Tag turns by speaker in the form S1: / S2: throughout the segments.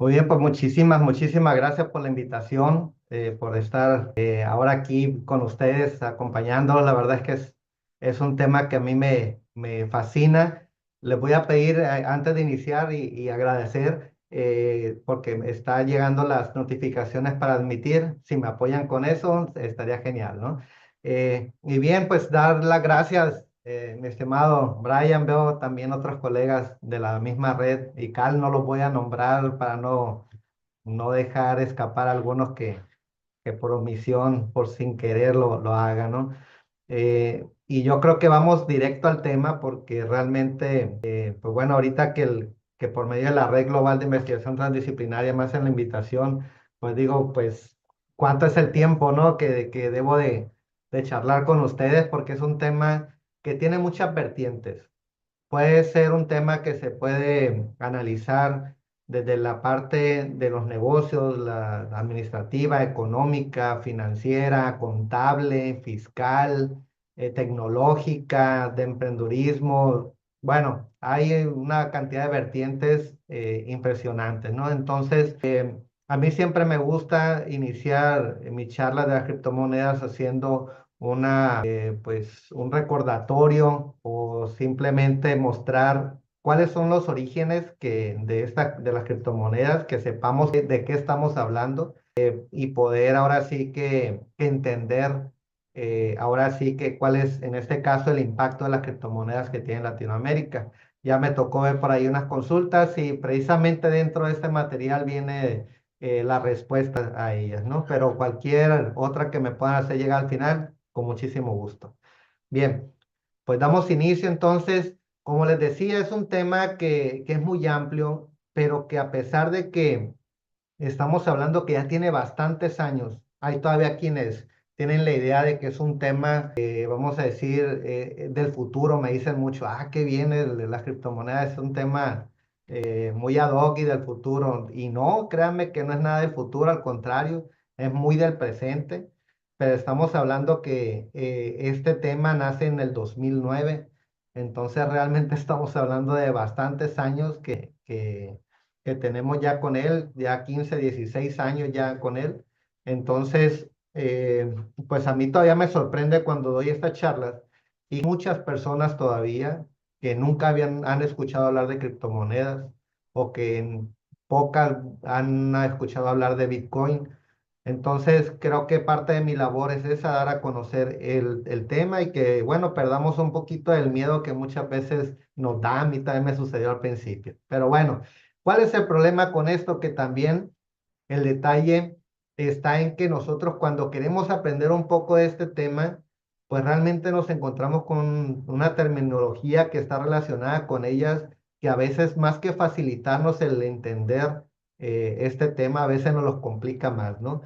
S1: Muy bien, pues muchísimas gracias por la invitación, por estar ahora aquí con ustedes acompañándolos. La verdad es que es un tema que a mí me fascina. Les voy a pedir antes de iniciar y agradecer porque me está llegando las notificaciones para admitir. Si me apoyan con eso, estaría genial, ¿no? Y bien, pues dar las gracias, mi estimado Brian. Veo también otros colegas de la misma red y Cal no los voy a nombrar para no dejar escapar algunos que por omisión, por sin querer lo hagan, ¿no? Y yo creo que vamos directo al tema porque realmente, pues bueno, ahorita que por medio de la Red Global de Investigación Transdisciplinaria me hacen la invitación, pues digo, pues, ¿cuánto es el tiempo, no? Que debo de charlar con ustedes porque es un tema que tiene muchas vertientes. Puede ser un tema que se puede analizar desde la parte de los negocios, la administrativa, económica, financiera, contable, fiscal, tecnológica, de emprendurismo. Bueno, hay una cantidad de vertientes impresionantes, ¿no? Entonces, a mí siempre me gusta iniciar mi charla de las criptomonedas haciendo pues un recordatorio o simplemente mostrar cuáles son los orígenes de las criptomonedas, que sepamos de qué estamos hablando y poder ahora sí que entender ahora sí que cuál es en este caso el impacto de las criptomonedas que tiene Latinoamérica. Ya me tocó ver por ahí unas consultas y precisamente dentro de este material viene la respuesta a ellas, ¿no? Pero cualquier otra que me puedan hacer llegar al final, con muchísimo gusto. Bien, pues damos inicio entonces. Como les decía, es un tema que es muy amplio, pero que a pesar de que estamos hablando que ya tiene bastantes años, hay todavía quienes tienen la idea de que es un tema, vamos a decir, del futuro. Me dicen mucho, qué bien las criptomonedas, es un tema muy ad hoc y del futuro. Y no, créanme que no es nada del futuro, al contrario, es muy del presente. Pero estamos hablando que este tema nace en el 2009, entonces realmente estamos hablando de bastantes años que tenemos ya con él, ya 15 16 años ya con él. Entonces, pues a mí todavía me sorprende cuando doy estas charlas y muchas personas todavía que nunca han escuchado hablar de criptomonedas o que pocas han escuchado hablar de Bitcoin. Entonces, creo que parte de mi labor es esa, dar a conocer el tema y que, bueno, perdamos un poquito del miedo que muchas veces nos da. A mí también me sucedió al principio. Pero bueno, ¿cuál es el problema con esto? Que también el detalle está en que nosotros cuando queremos aprender un poco de este tema, pues realmente nos encontramos con una terminología que está relacionada con ellas, que a veces más que facilitarnos el entender este tema, a veces nos los complica más, ¿no?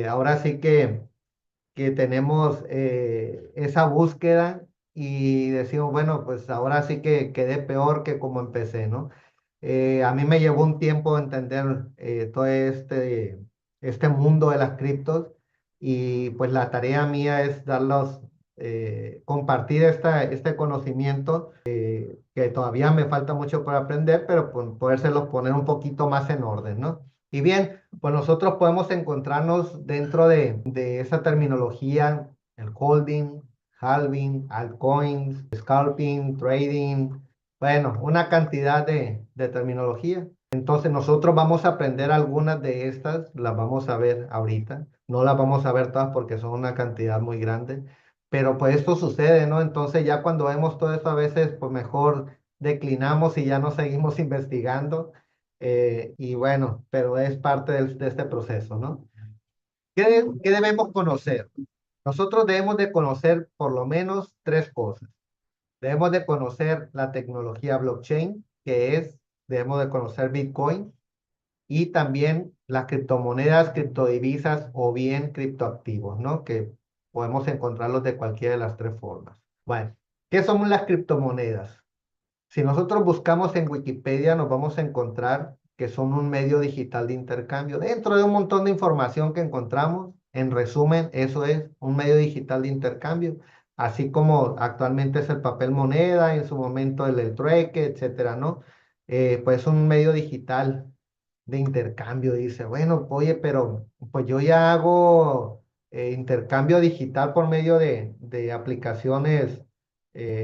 S1: Ahora sí que tenemos esa búsqueda y decimos, bueno, pues ahora sí que quedé peor que como empecé, ¿no? A mí me llevó un tiempo entender todo este mundo de las criptos y pues la tarea mía es compartir este conocimiento que todavía me falta mucho por aprender, pero podérselos poner un poquito más en orden, ¿no? Y bien, pues nosotros podemos encontrarnos dentro de esa terminología, el holding, halving, altcoins, scalping, trading, bueno, una cantidad de terminología. Entonces nosotros vamos a aprender algunas de estas, las vamos a ver ahorita. No las vamos a ver todas porque son una cantidad muy grande, pero pues esto sucede, ¿no? Entonces ya cuando vemos todo eso a veces, pues mejor declinamos y ya no seguimos investigando. Y bueno, pero es parte de este proceso, ¿no? ¿Qué debemos conocer? Nosotros debemos de conocer por lo menos tres cosas. Debemos de conocer la tecnología blockchain, debemos de conocer Bitcoin y también las criptomonedas, criptodivisas o bien criptoactivos, ¿no? Que podemos encontrarlos de cualquiera de las tres formas. Bueno, ¿qué son las criptomonedas? Si nosotros buscamos en Wikipedia, nos vamos a encontrar que son un medio digital de intercambio. Dentro de un montón de información que encontramos, en resumen, eso es un medio digital de intercambio, así como actualmente es el papel moneda, en su momento el trueque, etcétera, ¿no? Pues un medio digital. de intercambio. Dice, bueno, oye, pero pues yo ya hago intercambio digital por medio de aplicaciones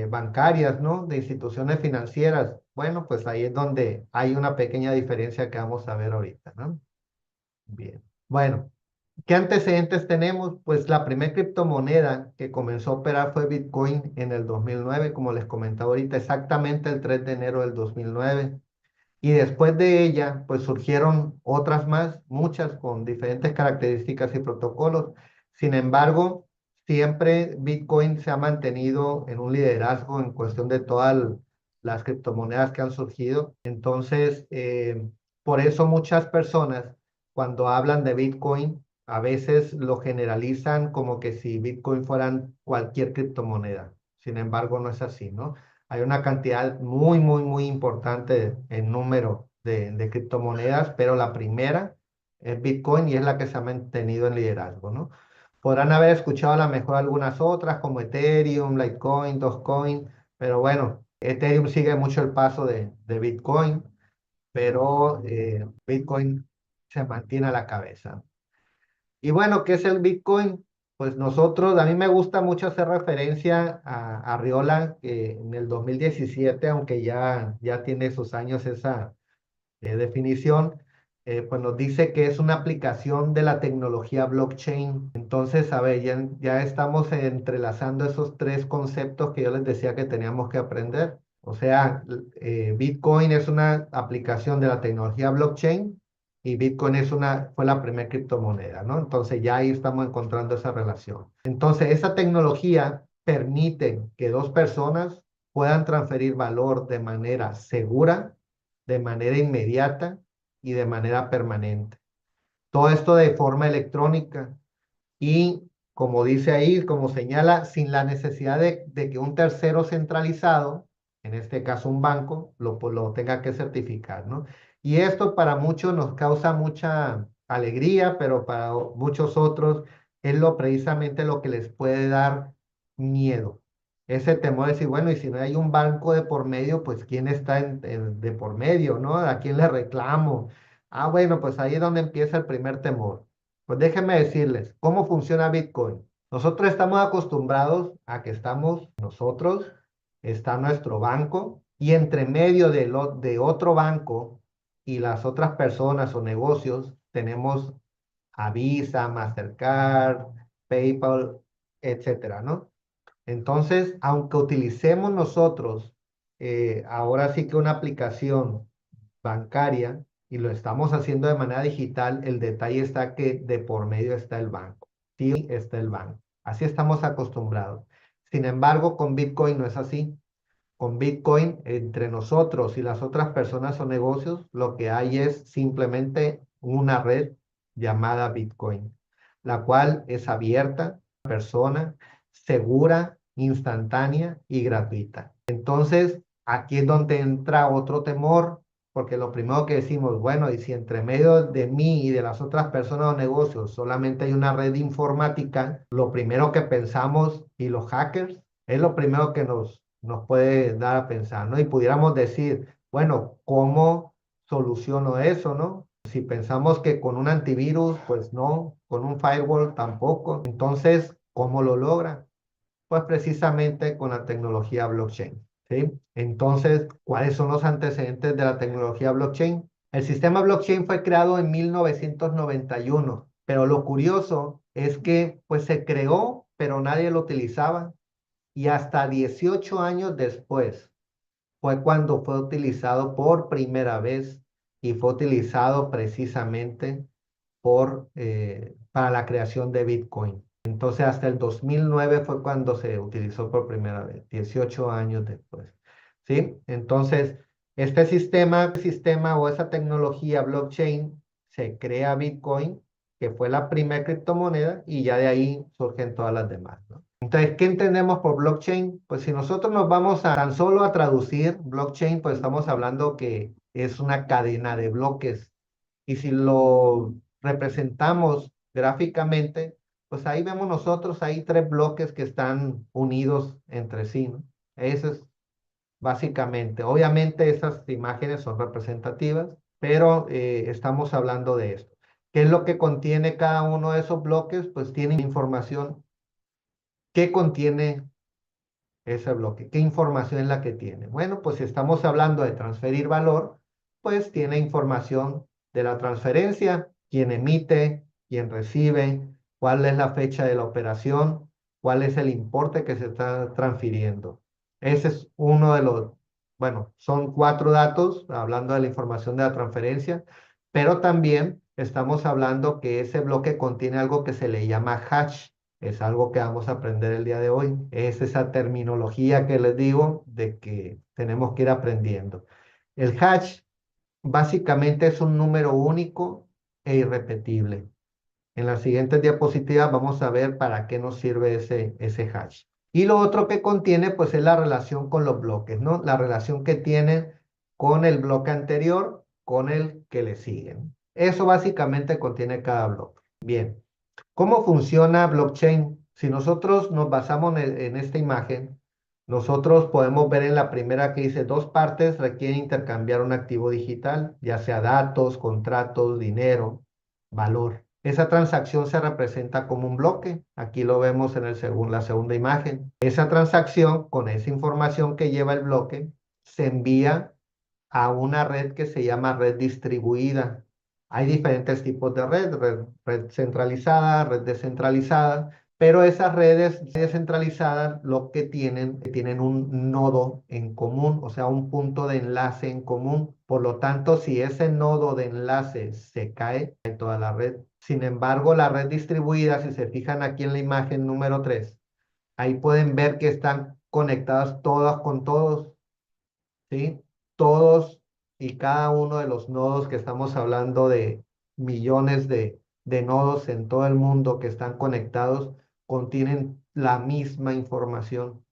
S1: bancarias, ¿no? De instituciones financieras. Bueno, pues ahí es donde hay una pequeña diferencia que vamos a ver ahorita, ¿no? Bien. Bueno, ¿qué antecedentes tenemos? Pues la primera criptomoneda que comenzó a operar fue Bitcoin en el 2009, como les comentaba ahorita, exactamente el 3 de enero del 2009. Y después de ella, pues surgieron otras más, muchas con diferentes características y protocolos. Sin embargo, siempre Bitcoin se ha mantenido en un liderazgo en cuestión de todas las criptomonedas que han surgido. Entonces, por eso muchas personas, cuando hablan de Bitcoin, a veces lo generalizan como que si Bitcoin fueran cualquier criptomoneda. Sin embargo, no es así, ¿no? Hay una cantidad muy, muy, muy importante en número de criptomonedas, pero la primera es Bitcoin y es la que se ha mantenido en liderazgo, ¿no? Podrán haber escuchado a lo mejor algunas otras como Ethereum, Litecoin, Dogecoin, pero bueno, Ethereum sigue mucho el paso de Bitcoin, pero Bitcoin se mantiene a la cabeza. Y bueno, ¿qué es el Bitcoin? Pues nosotros, a mí me gusta mucho hacer referencia a Riola, que en el 2017, aunque ya tiene sus años esa definición, pues nos dice que es una aplicación de la tecnología blockchain. Entonces, a ver, ya estamos entrelazando esos tres conceptos que yo les decía que teníamos que aprender. O sea, Bitcoin es una aplicación de la tecnología blockchain y Bitcoin fue la primera criptomoneda, ¿no? Entonces ya ahí estamos encontrando esa relación. Entonces, esa tecnología permite que dos personas puedan transferir valor de manera segura, de manera inmediata y de manera permanente. Todo esto de forma electrónica y, como dice ahí, como señala, sin la necesidad de que un tercero centralizado, en este caso un banco, lo tenga que certificar, ¿no? Y esto para muchos nos causa mucha alegría, pero para muchos otros es precisamente lo que les puede dar miedo. Ese temor de decir, bueno, y si no hay un banco de por medio, pues ¿quién está de por medio, no? ¿A quién le reclamo? Ah, bueno, pues ahí es donde empieza el primer temor. Pues déjenme decirles cómo funciona Bitcoin. Nosotros estamos acostumbrados a que estamos nosotros, está nuestro banco y entre medio de otro banco y las otras personas o negocios tenemos a Visa, Mastercard, PayPal, etcétera, ¿no? Entonces, aunque utilicemos nosotros ahora sí que una aplicación bancaria y lo estamos haciendo de manera digital, el detalle está que de por medio está el banco. Sí, está el banco. Así estamos acostumbrados. Sin embargo, con Bitcoin no es así. Con Bitcoin, entre nosotros y las otras personas o negocios, lo que hay es simplemente una red llamada Bitcoin, la cual es abierta, persona, segura, instantánea y gratuita. Entonces, aquí es donde entra otro temor, porque lo primero que decimos, bueno, y si entre medio de mí y de las otras personas o negocios solamente hay una red informática, lo primero que pensamos, y los hackers, es lo primero que nos puede dar a pensar, ¿no? Y pudiéramos decir, bueno, ¿cómo soluciono eso, no? Si pensamos que con un antivirus, pues no, con un firewall tampoco. Entonces, ¿cómo lo logra? Pues precisamente con la tecnología blockchain, ¿sí? Entonces, ¿cuáles son los antecedentes de la tecnología blockchain? El sistema blockchain fue creado en 1991, pero lo curioso es que pues se creó, pero nadie lo utilizaba y hasta 18 años después fue cuando fue utilizado por primera vez y fue utilizado precisamente para la creación de Bitcoin. Entonces, hasta el 2009 fue cuando se utilizó por primera vez, 18 años después. ¿Sí? Entonces, este sistema o esa tecnología blockchain se crea Bitcoin, que fue la primera criptomoneda, y ya de ahí surgen todas las demás, ¿no? Entonces, ¿qué entendemos por blockchain? Pues si nosotros nos vamos a tan solo a traducir blockchain, pues estamos hablando que es una cadena de bloques. Y si lo representamos gráficamente, pues ahí vemos nosotros, hay tres bloques que están unidos entre sí, ¿no? Eso es básicamente. Obviamente esas imágenes son representativas, pero estamos hablando de esto. ¿Qué es lo que contiene cada uno de esos bloques? Pues tiene información. ¿Qué contiene ese bloque? ¿Qué información es la que tiene? Bueno, pues si estamos hablando de transferir valor, pues tiene información de la transferencia, quién emite, quién recibe, cuál es la fecha de la operación, cuál es el importe que se está transfiriendo. Ese es uno de los, bueno, son 4 datos, hablando de la información de la transferencia, pero también estamos hablando que ese bloque contiene algo que se le llama hash. Es algo que vamos a aprender el día de hoy. Es esa terminología que les digo de que tenemos que ir aprendiendo. El hash básicamente es un número único e irrepetible. En las siguientes diapositivas vamos a ver para qué nos sirve ese hash. Y lo otro que contiene, pues, es la relación con los bloques, ¿no? La relación que tienen con el bloque anterior, con el que le siguen. Eso básicamente contiene cada bloque. Bien. ¿Cómo funciona blockchain? Si nosotros nos basamos en esta imagen, nosotros podemos ver en la primera que dice 2 partes requieren intercambiar un activo digital, ya sea datos, contratos, dinero, valor. Esa transacción se representa como un bloque. Aquí lo vemos en la segunda imagen. Esa transacción, con esa información que lleva el bloque, se envía a una red que se llama red distribuida. Hay diferentes tipos de red centralizada, red descentralizada, pero esas redes descentralizadas lo que tienen un nodo en común, o sea, un punto de enlace en común. Por lo tanto, si ese nodo de enlace se cae, cae toda la red. Sin embargo, la red distribuida, si se fijan aquí en la imagen número 3, ahí pueden ver que están conectadas todas con todos. ¿Sí? Todos y cada uno de los nodos que estamos hablando de millones de nodos en todo el mundo que están conectados contienen la misma información,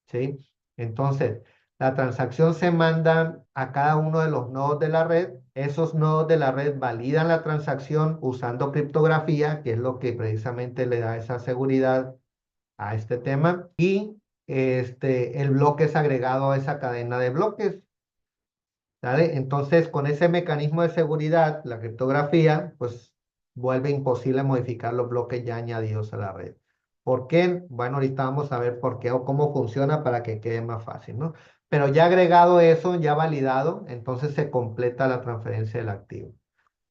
S1: ¿sí? Entonces, la transacción se manda a cada uno de los nodos de la red. Esos nodos de la red validan la transacción usando criptografía, que es lo que precisamente le da esa seguridad a este tema. Y el bloque es agregado a esa cadena de bloques. ¿Sale? Entonces, con ese mecanismo de seguridad, la criptografía, pues vuelve imposible modificar los bloques ya añadidos a la red. ¿Por qué? Bueno, ahorita vamos a ver por qué o cómo funciona para que quede más fácil, ¿no? Pero ya agregado eso, ya validado, entonces se completa la transferencia del activo.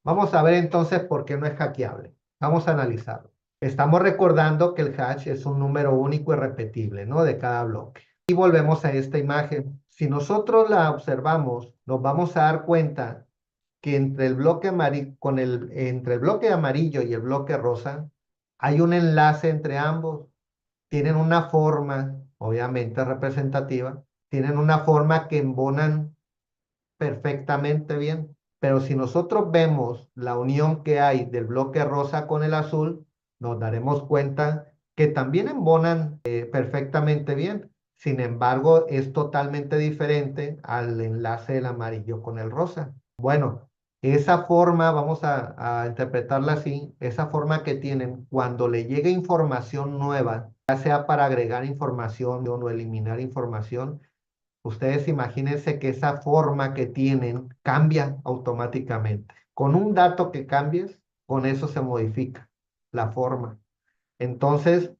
S1: Vamos a ver entonces por qué no es hackeable. Vamos a analizarlo. Estamos recordando que el hash es un número único y repetible, ¿no? De cada bloque. Y volvemos a esta imagen. Si nosotros la observamos, nos vamos a dar cuenta que entre el bloque amarillo, entre el bloque amarillo y el bloque rosa, hay un enlace entre ambos. Tienen una forma, obviamente representativa, tienen una forma que embonan perfectamente bien. Pero si nosotros vemos la unión que hay del bloque rosa con el azul, nos daremos cuenta que también embonan perfectamente bien. Sin embargo, es totalmente diferente al enlace del amarillo con el rosa. Bueno, esa forma, vamos a interpretarla así, esa forma que tienen cuando le llega información nueva, ya sea para agregar información o eliminar información, ustedes imagínense que esa forma que tienen cambia automáticamente. Con un dato que cambies, con eso se modifica la forma. Entonces,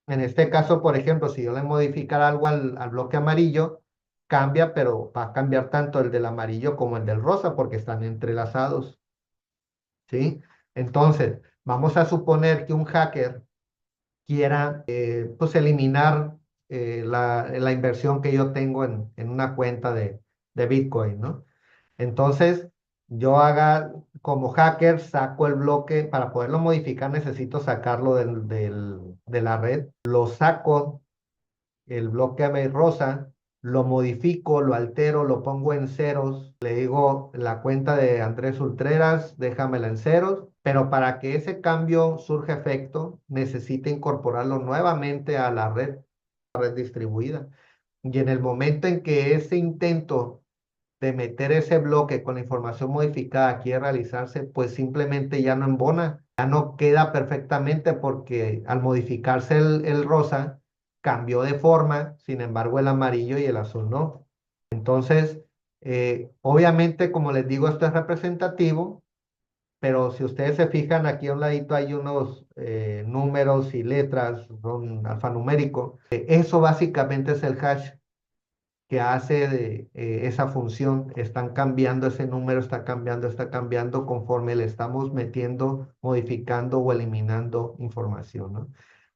S1: en este caso, por ejemplo, si yo le modificara algo al bloque amarillo, cambia, pero va a cambiar tanto el del amarillo como el del rosa porque están entrelazados, ¿sí? Entonces, vamos a suponer que un hacker quiera pues eliminar la inversión que yo tengo en una cuenta de Bitcoin, ¿no? Entonces, yo como hacker, saco el bloque, para poderlo modificar necesito sacarlo de la red, lo saco, el bloque rosa, lo modifico, lo altero, lo pongo en ceros, le digo la cuenta de Andrés Ultreras, déjamela en ceros, pero para que ese cambio surja efecto, necesita incorporarlo nuevamente a la red distribuida. Y en el momento en que ese intento de meter ese bloque con la información modificada quiere realizarse, pues simplemente ya no embona, ya no queda perfectamente porque al modificarse el rosa, cambió de forma, sin embargo el amarillo y el azul no. Entonces, Obviamente, como les digo, esto es representativo, pero si ustedes se fijan, aquí a un ladito hay unos números y letras, son alfanumérico. Eso básicamente es el hash que hace esa función. Están cambiando ese número, está cambiando conforme le estamos metiendo, modificando o eliminando información, ¿no?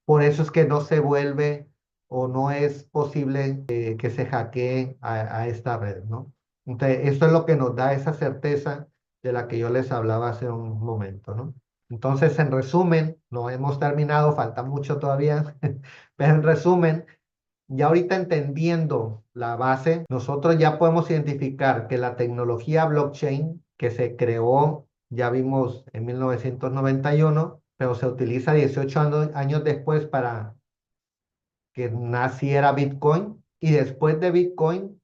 S1: Por eso es que no se vuelve o no es posible que se hackee a esta red, ¿no? Entonces, esto es lo que nos da esa certeza de la que yo les hablaba hace un momento, ¿no? Entonces, en resumen, no hemos terminado, falta mucho todavía, pero en resumen, ya ahorita entendiendo la base, nosotros ya podemos identificar que la tecnología blockchain que se creó, ya vimos en 1991, pero se utiliza 18 años después para que naciera Bitcoin, y después de Bitcoin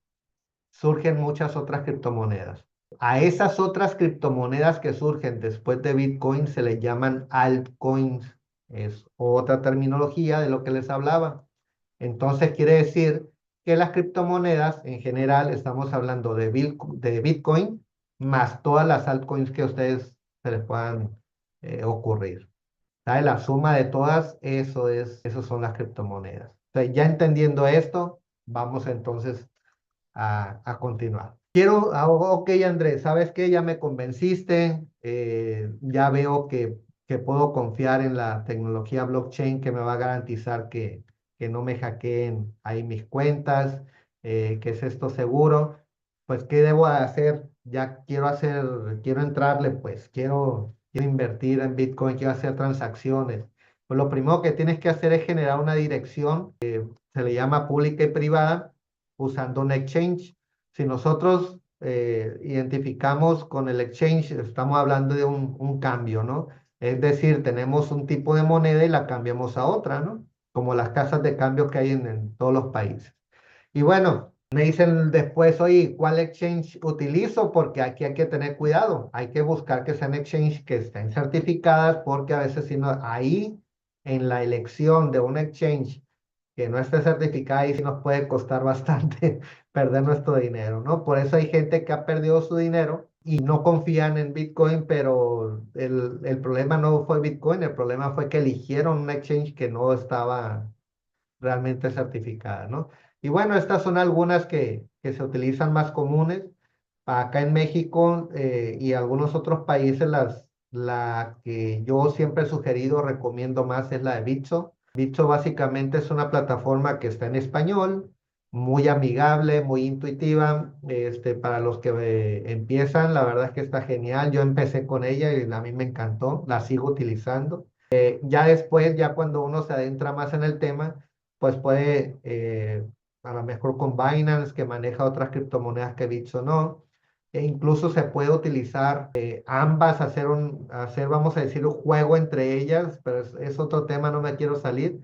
S1: surgen muchas otras criptomonedas. A esas otras criptomonedas que surgen después de Bitcoin se les llaman altcoins. Es otra terminología de lo que les hablaba. Entonces quiere decir que las criptomonedas en general, estamos hablando de Bitcoin más todas las altcoins que a ustedes se les puedan ocurrir. ¿Sabe? La suma de todas, eso son las criptomonedas. Entonces, ya entendiendo esto, vamos entonces a continuar. Ok, Andrés, ¿sabes qué? Ya me convenciste, ya veo que puedo confiar en la tecnología blockchain que me va a garantizar que no me hackeen ahí mis cuentas, que es esto seguro. Pues, ¿qué debo hacer? Ya quiero entrarle, pues, quiero invertir en Bitcoin, quiero hacer transacciones. Pues lo primero que tienes que hacer es generar una dirección, se le llama pública y privada, usando un exchange. Si nosotros identificamos con el exchange, estamos hablando de un cambio, ¿no? Es decir, tenemos un tipo de moneda y la cambiamos a otra, ¿no? Como las casas de cambio que hay en todos los países. Y bueno, me dicen después, oye, ¿cuál exchange utilizo? Porque aquí hay que tener cuidado. Hay que buscar que sean exchange que estén certificadas, porque a veces si no, ahí en la elección de un exchange que no esté certificada, y sí nos puede costar bastante perder nuestro dinero, ¿no? Por eso hay gente que ha perdido su dinero y no confían en Bitcoin, pero el problema no fue Bitcoin, el problema fue que eligieron un exchange que no estaba realmente certificada, ¿no? Y bueno, estas son algunas que se utilizan más comunes. Acá en México y algunos otros países, la que yo siempre he sugerido, recomiendo más es la de Bitso. Bitso básicamente es una plataforma que está en español, muy amigable, muy intuitiva. Para los que empiezan, la verdad es que está genial. Yo empecé con ella y a mí me encantó, la sigo utilizando. Ya después, ya cuando uno se adentra más en el tema, pues puede, a lo mejor con Binance, que maneja otras criptomonedas que Bitso no, e incluso se puede utilizar ambas, vamos a decir, un juego entre ellas, pero es otro tema, no me quiero salir,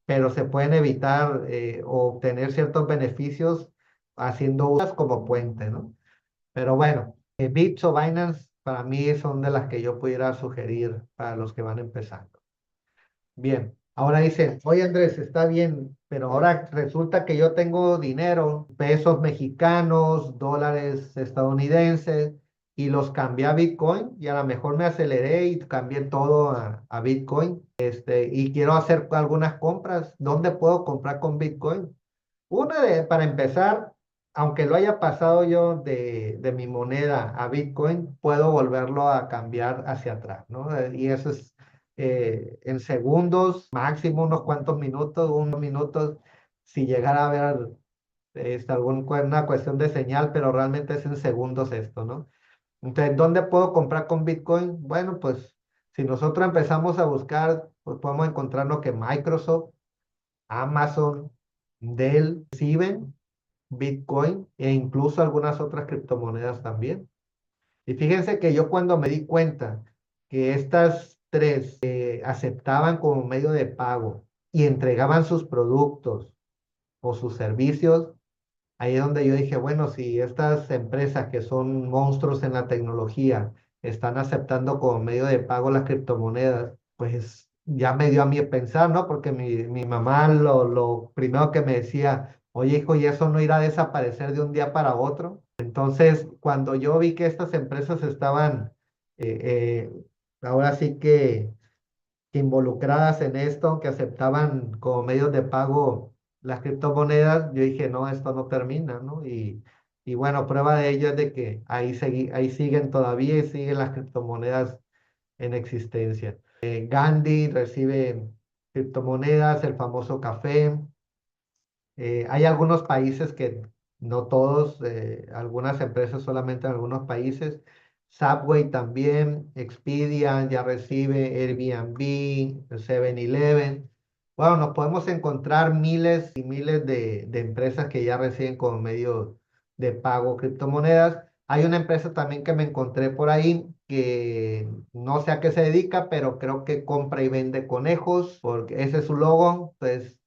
S1: pero se pueden evitar o obtener ciertos beneficios haciendo usas como puente, ¿no? Pero bueno, Bitso, Binance, para mí son de las que yo pudiera sugerir para los que van empezando. Bien, ahora dice, oye Andrés, está bien, pero ahora resulta que yo tengo dinero, pesos mexicanos, dólares estadounidenses, y los cambié a Bitcoin, y a lo mejor me aceleré y cambié todo a Bitcoin, y quiero hacer algunas compras. ¿Dónde puedo comprar con Bitcoin? Para empezar, aunque lo haya pasado yo de mi moneda a Bitcoin, puedo volverlo a cambiar hacia atrás, ¿no? Y eso es en segundos, máximo unos cuantos minutos, unos minutos, si llegara a haber una cuestión de señal, pero realmente es en segundos esto, ¿no? Entonces, ¿dónde puedo comprar con Bitcoin? Bueno, pues si nosotros empezamos a buscar, pues podemos encontrarnos que Microsoft, Amazon, Dell reciben Bitcoin e incluso algunas otras criptomonedas también. Y fíjense que yo cuando me di cuenta que estas tres aceptaban como medio de pago y entregaban sus productos o sus servicios, ahí es donde yo dije, bueno, si estas empresas que son monstruos en la tecnología están aceptando como medio de pago las criptomonedas, pues ya me dio a mí a pensar, ¿no? Porque mi mamá lo primero que me decía, oye hijo, ¿y eso no irá a desaparecer de un día para otro? Entonces, cuando yo vi que estas empresas estaban ahora sí que involucradas en esto, que aceptaban como medios de pago las criptomonedas, yo dije, no, esto no termina, ¿no? Y bueno, prueba de ello es de que ahí siguen todavía y siguen las criptomonedas en existencia. Gandhi recibe criptomonedas, el famoso café. Hay algunos países que, no todos, algunas empresas solamente en algunos países. Subway también, Expedia ya recibe, Airbnb, 7-Eleven. Bueno, nos podemos encontrar miles y miles de empresas que ya reciben como medio de pago criptomonedas. Hay una empresa también que me encontré por ahí que no sé a qué se dedica, pero creo que compra y vende conejos, porque ese es su logo. Pues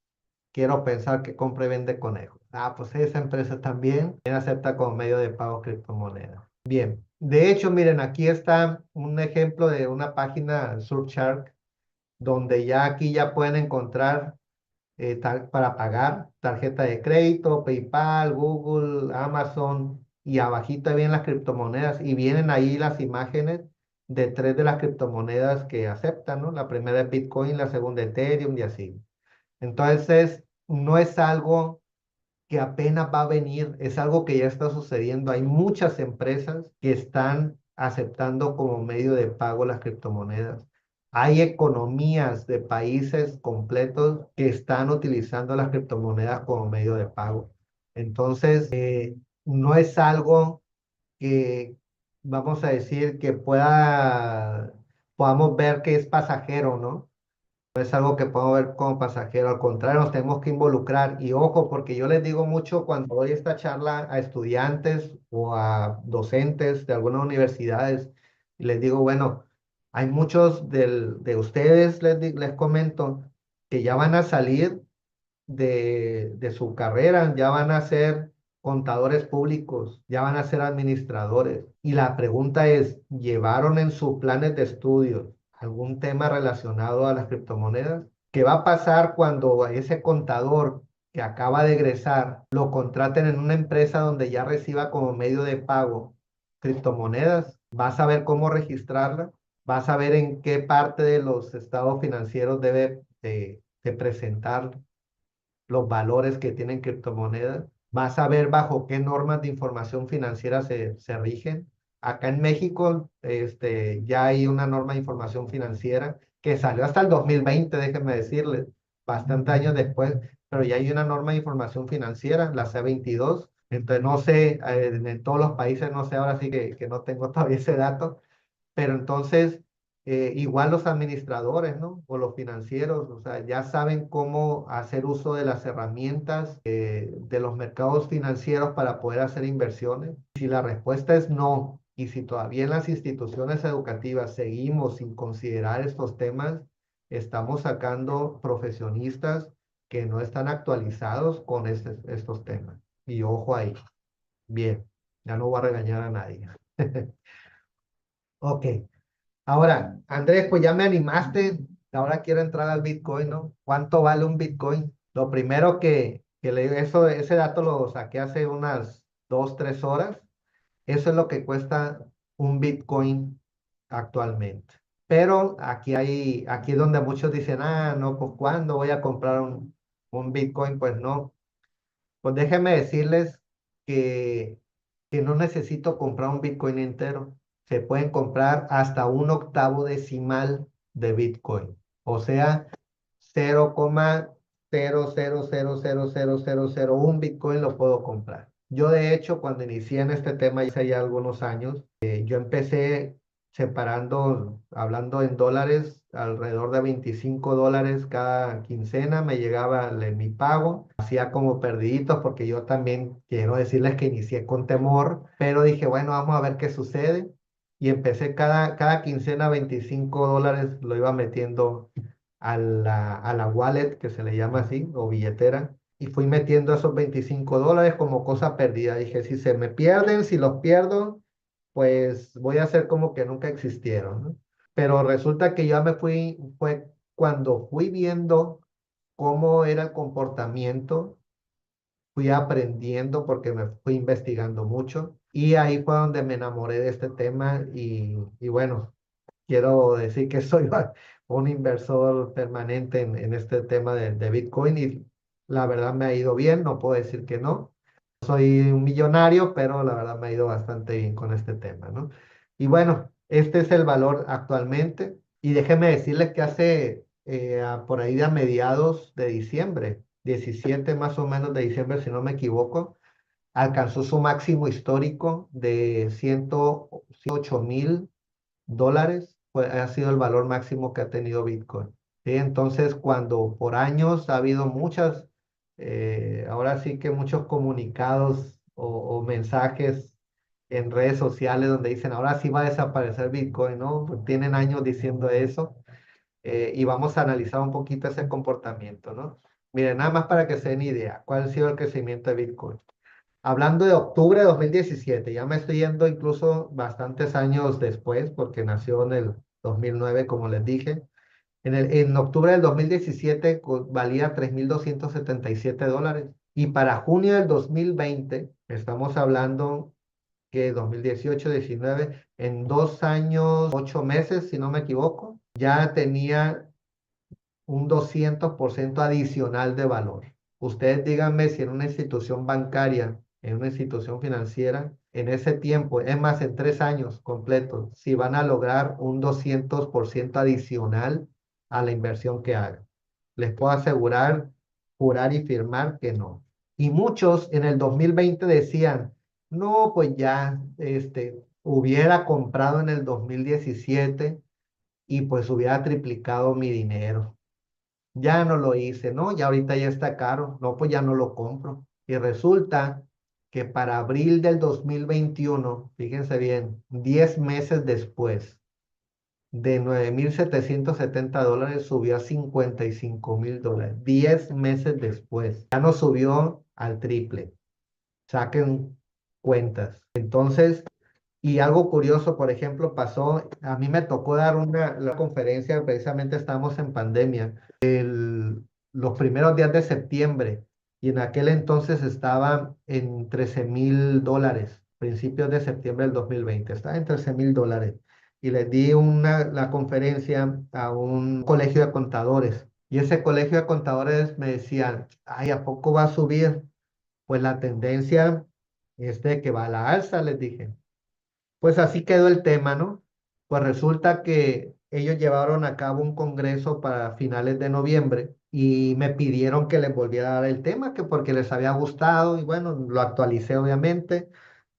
S1: quiero pensar que compra y vende conejos. Ah, pues esa empresa también acepta como medio de pago criptomonedas. Bien, de hecho, miren, aquí está un ejemplo de una página Surfshark, donde ya aquí ya pueden encontrar para pagar tarjeta de crédito, PayPal, Google, Amazon, y abajito vienen las criptomonedas y vienen ahí las imágenes de tres de las criptomonedas que aceptan, ¿no? La primera es Bitcoin, la segunda Ethereum y así. Entonces, no es algo que apenas va a venir, es algo que ya está sucediendo. Hay muchas empresas que están aceptando como medio de pago las criptomonedas. Hay economías de países completos que están utilizando las criptomonedas como medio de pago. Entonces, no es algo que, vamos a decir, que podamos ver que es pasajero, ¿no? No es algo que puedo ver como pasajero, al contrario, nos tenemos que involucrar. Y ojo, porque yo les digo mucho cuando doy esta charla a estudiantes o a docentes de algunas universidades, y les digo, bueno, hay muchos de ustedes, les comento, que ya van a salir de su carrera, ya van a ser contadores públicos, ya van a ser administradores. Y la pregunta es, ¿llevaron en sus planes de estudios algún tema relacionado a las criptomonedas? ¿Qué va a pasar cuando a ese contador que acaba de egresar lo contraten en una empresa donde ya reciba como medio de pago criptomonedas? ¿Va a saber cómo registrarla? ¿Va a saber en qué parte de los estados financieros debe de presentar los valores que tienen criptomonedas? Vas a ver bajo qué normas de información financiera se rigen. Acá en México, ya hay una norma de información financiera que salió hasta el 2020, déjenme decirles, bastante años después, pero ya hay una norma de información financiera, la C22. Entonces, no sé, en todos los países, no sé, ahora sí que no tengo todavía ese dato, pero entonces, igual los administradores, ¿no? O los financieros, o sea, ya saben cómo hacer uso de las herramientas de los mercados financieros para poder hacer inversiones. Si la respuesta es no, y si todavía en las instituciones educativas seguimos sin considerar estos temas, estamos sacando profesionistas que no están actualizados con estos temas. Y ojo ahí. Bien, ya no voy a regañar a nadie. Ok. Ahora, Andrés, pues ya me animaste. Ahora quiero entrar al Bitcoin, ¿no? ¿Cuánto vale un Bitcoin? Lo primero ese dato lo saqué hace unas 2, 3 horas. Eso es lo que cuesta un Bitcoin actualmente. Pero aquí es donde muchos dicen, ah, no, pues ¿cuándo voy a comprar un Bitcoin? Pues no. Pues déjenme decirles que, que no necesito comprar un Bitcoin entero. Se pueden comprar hasta un octavo decimal de Bitcoin. O sea, 0,00000001 Bitcoin lo puedo comprar. Yo de hecho, cuando inicié en este tema, ya hace ya algunos años, yo empecé separando, hablando en dólares, alrededor de $25 cada quincena me llegaba mi pago. Hacía como perdiditos porque yo también quiero decirles que inicié con temor, pero dije, bueno, vamos a ver qué sucede. Y empecé cada quincena $25, lo iba metiendo a la wallet, que se le llama así, o billetera, y fui metiendo esos $25 como cosa perdida. Dije, si se me pierden, si los pierdo, pues voy a hacer como que nunca existieron, ¿no? Pero resulta que ya fue cuando fui viendo cómo era el comportamiento, fui aprendiendo porque me fui investigando mucho. Y ahí fue donde me enamoré de este tema y bueno, quiero decir que soy un inversor permanente en este tema de Bitcoin y la verdad me ha ido bien, no puedo decir que no. Soy un millonario, pero la verdad me ha ido bastante bien con este tema, ¿no? Y bueno, este es el valor actualmente. Y déjeme decirles que hace por ahí de a mediados de diciembre, 17 más o menos de diciembre, si no me equivoco, alcanzó su máximo histórico de 108.000 dólares. Ha sido el valor máximo que ha tenido Bitcoin. ¿Sí? Entonces, cuando por años ha habido ahora sí que muchos comunicados o mensajes en redes sociales donde dicen, ahora sí va a desaparecer Bitcoin, ¿no? Pues tienen años diciendo eso, y vamos a analizar un poquito ese comportamiento, ¿no? Miren, nada más para que se den idea, ¿cuál ha sido el crecimiento de Bitcoin? Hablando de octubre de 2017, ya me estoy yendo incluso bastantes años después, porque nació en el 2009, como les dije. En octubre del 2017 valía $3.277. Y para junio del 2020, estamos hablando que 2018, 19, en 2 años, 8 meses, si no me equivoco, ya tenía un 200% adicional de valor. Ustedes díganme si en una institución bancaria, en una institución financiera, en ese tiempo, es más, en 3 años completos, si van a lograr un 200% adicional a la inversión que hagan. Les puedo asegurar, jurar y firmar que no. Y muchos en el 2020 decían, no, pues ya, hubiera comprado en el 2017 y pues hubiera triplicado mi dinero. Ya no lo hice, ¿no? Ya ahorita ya está caro, no, pues ya no lo compro. Y resulta que para abril del 2021, fíjense bien, 10 meses después, de $9.770 subió a $55.000. 10 meses después, ya no subió al triple. Saquen cuentas. Entonces, y algo curioso, por ejemplo, pasó, a mí me tocó dar la conferencia, precisamente estamos en pandemia, los primeros días de septiembre, y en aquel entonces estaba en $13.000, principios de septiembre del 2020 estaba en $13.000. Y les di la conferencia a un colegio de contadores, y ese colegio de contadores me decían, ay, ¿a poco va a subir? Pues la tendencia es de que va a la alza, les dije. Pues así quedó el tema, ¿no? Pues resulta que ellos llevaron a cabo un congreso para finales de noviembre y me pidieron que les volviera a dar el tema, que porque les había gustado y bueno, lo actualicé obviamente,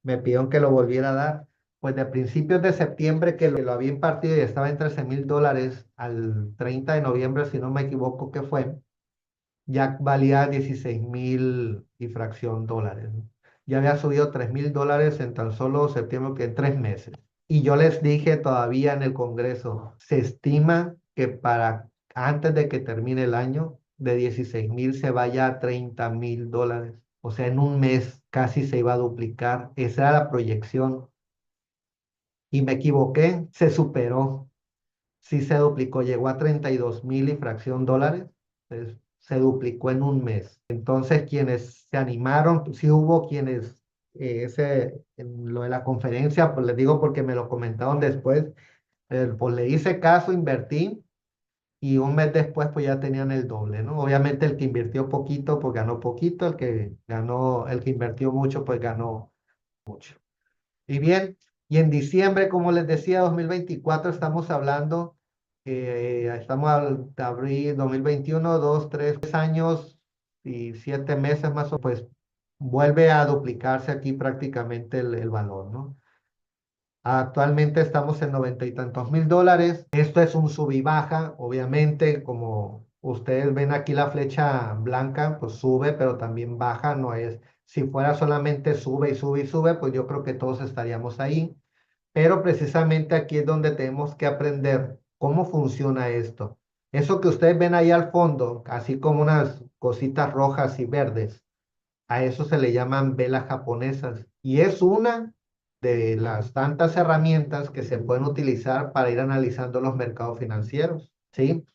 S1: me pidieron que lo volviera a dar. Pues de principios de septiembre que lo había impartido y estaba en $13.000 al 30 de noviembre, si no me equivoco que fue, ya valía 16.000 y fracción dólares, ¿no? Ya había subido $3.000 en tan solo septiembre, que en 3 meses. Y yo les dije todavía en el Congreso, se estima que para antes de que termine el año, de 16.000 se vaya a $30.000. O sea, en un mes casi se iba a duplicar. Esa era la proyección. Y me equivoqué, se superó. Sí se duplicó, llegó a 32.000 y fracción dólares. Se duplicó en un mes. Entonces, quienes se animaron, sí hubo quienes, en lo de la conferencia, pues les digo porque me lo comentaron después, pues le hice caso, invertí y un mes después pues ya tenían el doble, ¿no? Obviamente el que invirtió poquito pues ganó poquito, el que invirtió mucho pues ganó mucho. Y bien, y en diciembre, como les decía, 2024 estamos hablando, de abril 2021, 2, 3 años y 7 meses más o menos, pues vuelve a duplicarse aquí prácticamente el valor, ¿no? Actualmente estamos en 90 y tantos mil dólares. Esto es un sub y baja, obviamente, como ustedes ven aquí la flecha blanca, pues sube, pero también baja, no es, si fuera solamente sube y sube y sube, pues yo creo que todos estaríamos ahí. Pero precisamente aquí es donde tenemos que aprender cómo funciona esto. Eso que ustedes ven ahí al fondo, así como unas cositas rojas y verdes, a eso se le llaman velas japonesas y es una de las tantas herramientas que se pueden utilizar para ir analizando los mercados financieros, ¿sí?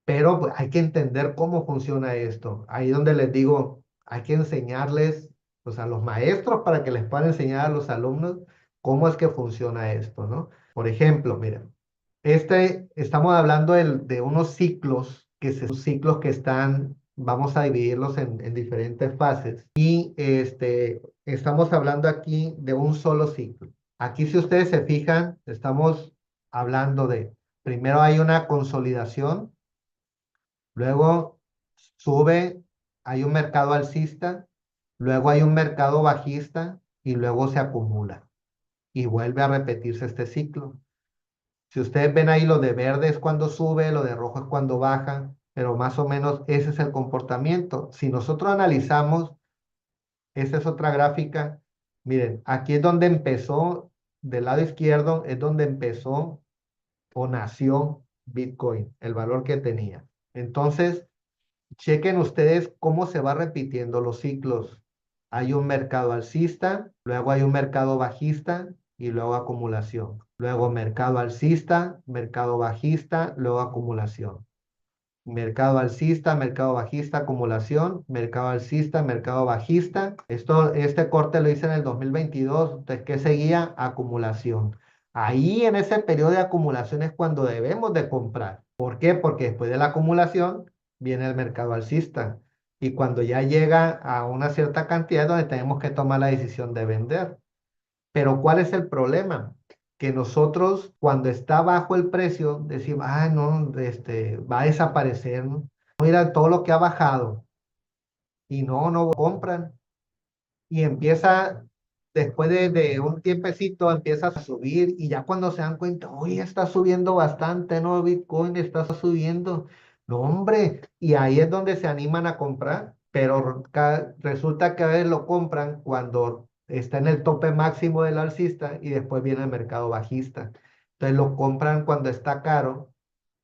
S1: Pero pues, hay que entender cómo funciona esto. Ahí donde les digo, hay que enseñarles o sea, los maestros para que les puedan enseñar a los alumnos cómo es que funciona esto, ¿no? Por ejemplo, miren, estamos hablando de unos ciclos, ciclos que están, vamos a dividirlos en diferentes fases, y estamos hablando aquí de un solo ciclo. Aquí, si ustedes se fijan, estamos hablando de, primero hay una consolidación, luego sube, hay un mercado alcista, luego hay un mercado bajista y luego se acumula y vuelve a repetirse este ciclo. Si ustedes ven ahí, lo de verde es cuando sube, lo de rojo es cuando baja, pero más o menos ese es el comportamiento. Si nosotros analizamos, esa es otra gráfica, miren, aquí es donde empezó, del lado izquierdo es donde empezó o nació Bitcoin, el valor que tenía. Entonces, chequen ustedes cómo se va repitiendo los ciclos. Hay un mercado alcista, luego hay un mercado bajista y luego acumulación. Luego mercado alcista, mercado bajista, luego acumulación. Mercado alcista, mercado bajista, acumulación, mercado alcista, mercado bajista. Este corte lo hice en el 2022. Entonces, ¿qué seguía? Acumulación. Ahí en ese periodo de acumulación es cuando debemos de comprar. ¿Por qué? Porque después de la acumulación viene el mercado alcista. Y cuando ya llega a una cierta cantidad es donde tenemos que tomar la decisión de vender. Pero ¿cuál es el problema? Que nosotros cuando está bajo el precio decimos, ah, no, va a desaparecer, ¿no? Mira todo lo que ha bajado y no compran. Y empieza, después de un tiempecito, empieza a subir y ya cuando se dan cuenta, oye, está subiendo bastante, ¿no? Bitcoin está subiendo. No, hombre, y ahí es donde se animan a comprar, pero resulta que a veces lo compran cuando está en el tope máximo del alcista y después viene el mercado bajista. Entonces lo compran cuando está caro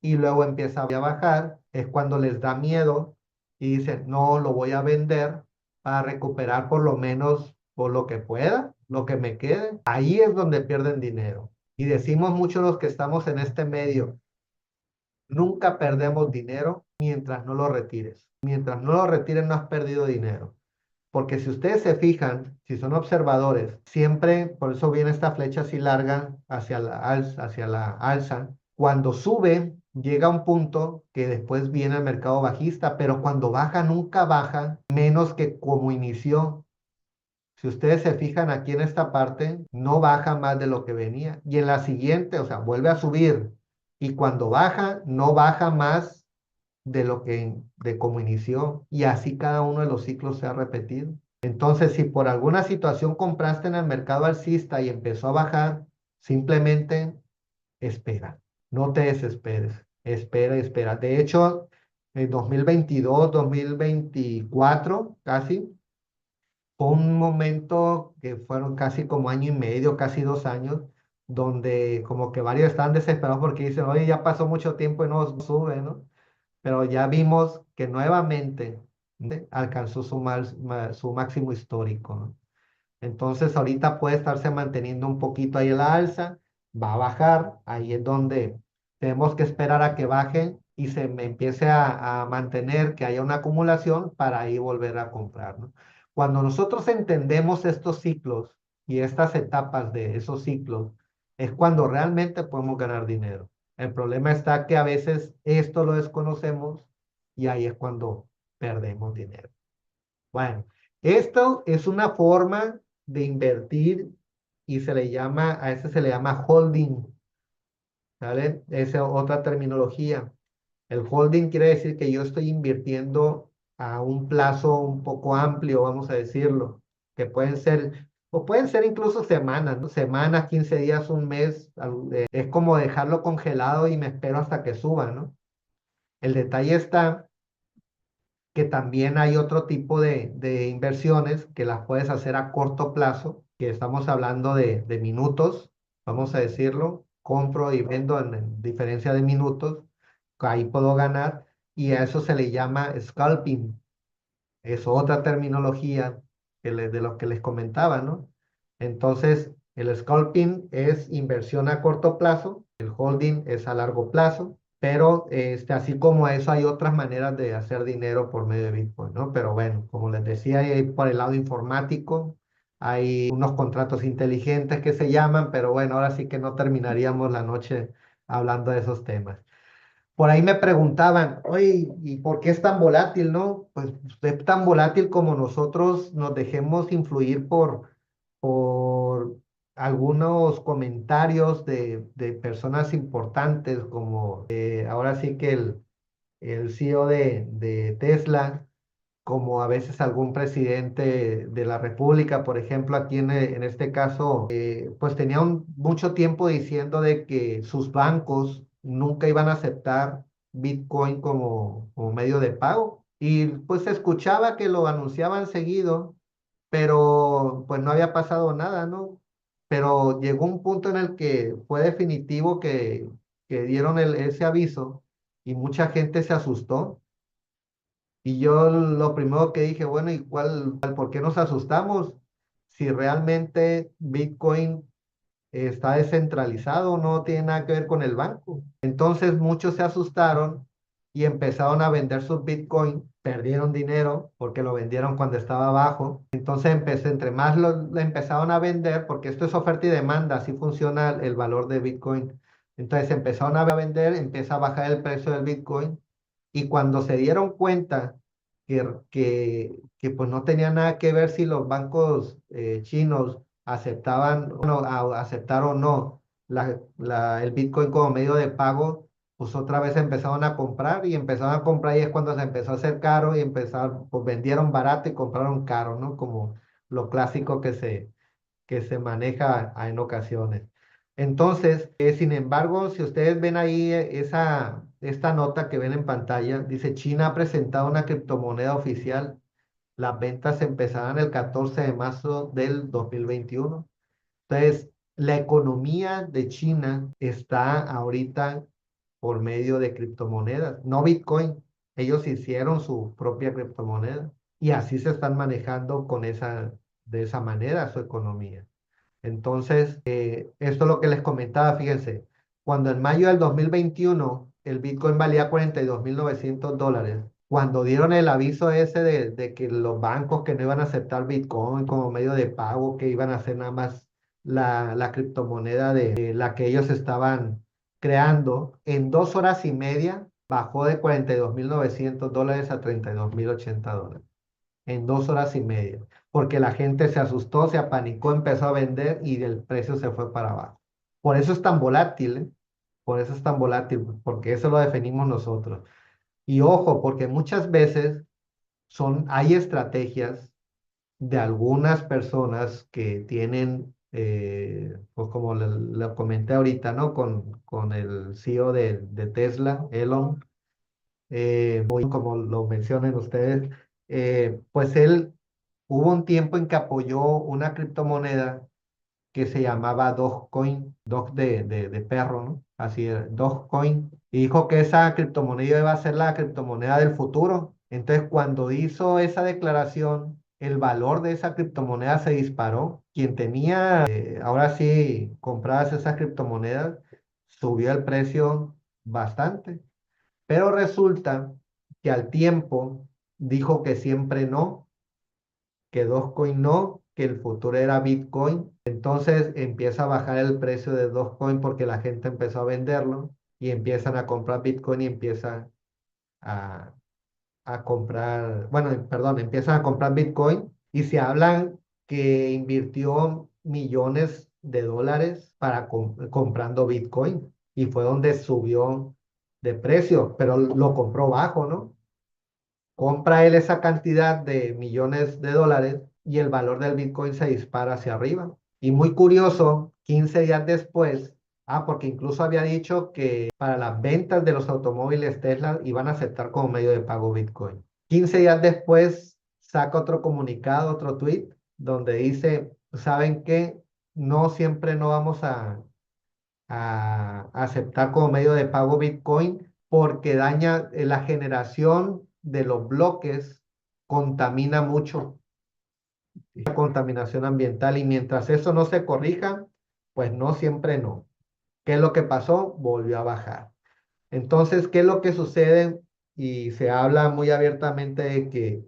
S1: y luego empieza a bajar, es cuando les da miedo y dicen, no, lo voy a vender para recuperar por lo menos por lo que pueda, lo que me quede. Ahí es donde pierden dinero. Y decimos muchos los que estamos en este medio, nunca perdemos dinero mientras no lo retires. Mientras no lo retires no has perdido dinero. Porque si ustedes se fijan, si son observadores, siempre, por eso viene esta flecha así larga hacia la alza. Cuando sube, llega a un punto que después viene el mercado bajista, pero cuando baja, nunca baja menos que como inició. Si ustedes se fijan aquí en esta parte, no baja más de lo que venía. Y en la siguiente, o sea, vuelve a subir. Y cuando baja, no baja más de como inició. Y así cada uno de los ciclos se ha repetido. Entonces, si por alguna situación compraste en el mercado alcista y empezó a bajar, simplemente espera. No te desesperes. Espera, espera. De hecho, en 2022, 2024, casi. Fue un momento que fueron casi como año y medio, casi 2 años, donde como que varios están desesperados porque dicen, oye, ya pasó mucho tiempo y no sube, ¿no? Pero ya vimos que nuevamente alcanzó su máximo histórico, ¿no? Entonces ahorita puede estarse manteniendo un poquito ahí en la alza, va a bajar, ahí es donde tenemos que esperar a que baje y se me empiece a mantener, que haya una acumulación para ahí volver a comprar, ¿no? Cuando nosotros entendemos estos ciclos y estas etapas de esos ciclos, es cuando realmente podemos ganar dinero. El problema está que a veces esto lo desconocemos y ahí es cuando perdemos dinero. Bueno, esto es una forma de invertir y a ese se le llama holding, ¿vale? Esa es otra terminología. El holding quiere decir que yo estoy invirtiendo a un plazo un poco amplio, vamos a decirlo, que pueden ser, o pueden ser incluso semanas, ¿no? Semanas, 15 días, un mes. Es como dejarlo congelado y me espero hasta que suba, ¿no? El detalle está que también hay otro tipo de inversiones que las puedes hacer a corto plazo, que estamos hablando de minutos, vamos a decirlo, compro y vendo en diferencia de minutos, ahí puedo ganar y a eso se le llama scalping, es otra terminología de los que les comentaba, ¿no? Entonces, el scalping es inversión a corto plazo, el holding es a largo plazo. pero así como eso hay otras maneras de hacer dinero por medio de Bitcoin, ¿no? Pero bueno, como les decía, hay por el lado informático, hay unos contratos inteligentes que se llaman, pero bueno, ahora sí que no terminaríamos la noche hablando de esos temas. Por ahí me preguntaban, oye, ¿y por qué es tan volátil, no? Pues es tan volátil como nosotros nos dejemos influir por algunos comentarios de personas importantes, como ahora sí que el CEO de Tesla, como a veces algún presidente de la República, por ejemplo, aquí en este caso, pues tenía mucho tiempo diciendo de que sus bancos nunca iban a aceptar Bitcoin como medio de pago. Y pues se escuchaba que lo anunciaban seguido, pero pues no había pasado nada, ¿no? Pero llegó un punto en el que fue definitivo que dieron ese aviso y mucha gente se asustó. Y yo lo primero que dije, bueno, ¿y por qué nos asustamos? Si realmente Bitcoin está descentralizado, no tiene nada que ver con el banco. Entonces muchos se asustaron y empezaron a vender sus Bitcoin, perdieron dinero porque lo vendieron cuando estaba bajo. Entonces entre más lo empezaron a vender, porque esto es oferta y demanda, así funciona el valor de Bitcoin. Entonces empezaron a vender, empieza a bajar el precio del Bitcoin y cuando se dieron cuenta que pues no tenía nada que ver si los bancos chinos aceptaban, bueno, aceptar o no el Bitcoin como medio de pago, pues otra vez empezaron a comprar y empezaron a comprar y es cuando se empezó a hacer caro y empezaron, pues vendieron barato y compraron caro, ¿no? Como lo clásico que se maneja en ocasiones. Entonces, sin embargo, si ustedes ven ahí esta nota que ven en pantalla, dice China ha presentado una criptomoneda oficial. Las ventas empezarán el 14 de marzo del 2021. Entonces, la economía de China está ahorita por medio de criptomonedas, no Bitcoin. Ellos hicieron su propia criptomoneda y así se están manejando de esa manera su economía. Entonces, esto es lo que les comentaba, fíjense, cuando en mayo del 2021 el Bitcoin valía $42,900, cuando dieron el aviso ese de que los bancos que no iban a aceptar Bitcoin como medio de pago, que iban a hacer nada más la criptomoneda de la que ellos estaban creando, en 2 horas y media bajó de $42,900 a $32,080 en 2 horas y media, porque la gente se asustó, se apanicó, empezó a vender y el precio se fue para abajo. Por eso es tan volátil, ¿eh? Por eso es tan volátil, porque eso lo definimos nosotros. Y ojo, porque muchas veces hay estrategias de algunas personas que tienen, pues como le comenté ahorita, ¿no? Con el CEO de Tesla, Elon, como lo mencionen ustedes, pues él hubo un tiempo en que apoyó una criptomoneda que se llamaba Dogecoin, Dog de perro, ¿no? Así era, Dogecoin. Y dijo que esa criptomoneda iba a ser la criptomoneda del futuro. Entonces, cuando hizo esa declaración, el valor de esa criptomoneda se disparó. Quien tenía, ahora sí, compradas esas criptomonedas, subió el precio bastante. Pero resulta que al tiempo dijo que siempre no, que Dogecoin no, que el futuro era Bitcoin. Entonces empieza a bajar el precio de Dogecoin porque la gente empezó a venderlo y empiezan a comprar Bitcoin y empiezan a, a comprar, bueno, perdón, empiezan a comprar Bitcoin y se hablan que invirtió millones de dólares para comprando Bitcoin y fue donde subió de precio, pero lo compró bajo, ¿no? Compra él esa cantidad de millones de dólares y el valor del Bitcoin se dispara hacia arriba. Y muy curioso, 15 días después, porque incluso había dicho que para las ventas de los automóviles Tesla iban a aceptar como medio de pago Bitcoin. 15 días después saca otro comunicado, otro tweet, donde dice, ¿saben qué? No siempre no vamos a aceptar como medio de pago Bitcoin porque daña la generación de los bloques, contamina mucho la contaminación ambiental y mientras eso no se corrija, pues no siempre no. ¿Qué es lo que pasó? Volvió a bajar. Entonces, ¿qué es lo que sucede? Y se habla muy abiertamente de que